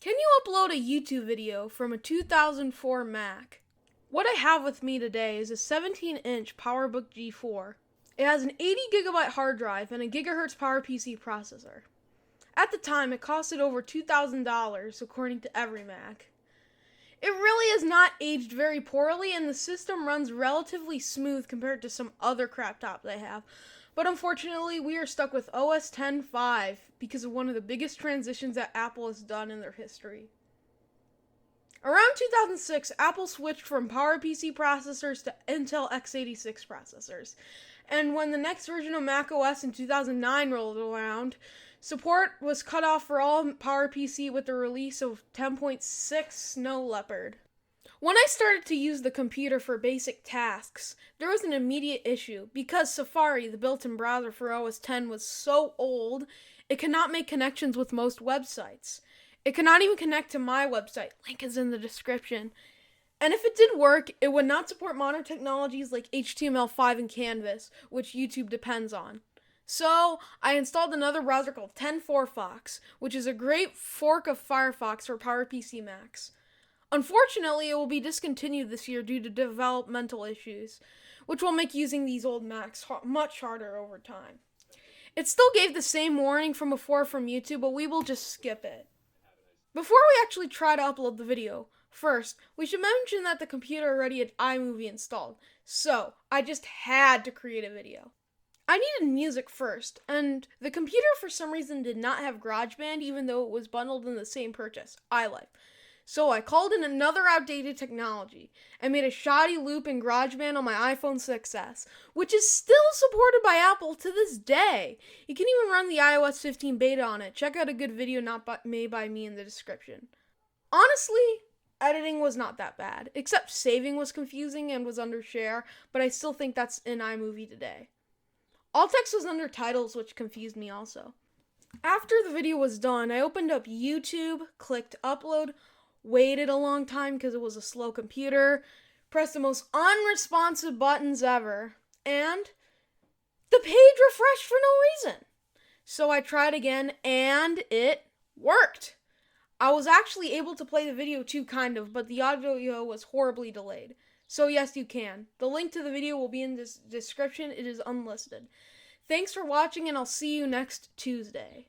Can you upload a YouTube video from a 2004 Mac? What I have with me today is a 17-inch PowerBook G4. It has an 80GB hard drive and a GHz PowerPC processor. At the time, it costed over $2,000 according to every Mac. It really has not aged very poorly, and the system runs relatively smooth compared to some other crap tops I have. But unfortunately, we are stuck with OS X.5 because of one of the biggest transitions that Apple has done in their history. Around 2006, Apple switched from PowerPC processors to Intel x86 processors. And when the next version of macOS in 2009 rolled around, support was cut off for all PowerPC with the release of 10.6 Snow Leopard. When I started to use the computer for basic tasks, there was an immediate issue because Safari, the built-in browser for OS X, was so old, it could not make connections with most websites. It could not even connect to my website. Link is in the description. And if it did work, it would not support modern technologies like HTML5 and Canvas, which YouTube depends on. So, I installed another browser called 10.4fox, which is a great fork of Firefox for PowerPC Macs. Unfortunately, it will be discontinued this year due to developmental issues, which will make using these old Macs much harder over time. It still gave the same warning from before from YouTube, but we will just skip it. Before we actually try to upload the video, first, we should mention that the computer already had iMovie installed, so I just had to create a video. I needed music first, and the computer for some reason did not have GarageBand even though it was bundled in the same purchase, iLife. So I called in another outdated technology and made a shoddy loop in GarageBand on my iPhone 6s, which is still supported by Apple to this day. You can even run the iOS 15 beta on it. Check out a good video made by me in the description. Honestly, editing was not that bad, except saving was confusing and was under share, but I still think that's in iMovie today. All text was under titles, which confused me also. After the video was done, I opened up YouTube, clicked upload, waited a long time because it was a slow computer, pressed the most unresponsive buttons ever, and the page refreshed for no reason. So I tried again, and it worked. I was actually able to play the video too, kind of, but the audio was horribly delayed. So yes, you can. The link to the video will be in the description. It is unlisted. Thanks for watching, and I'll see you next Tuesday.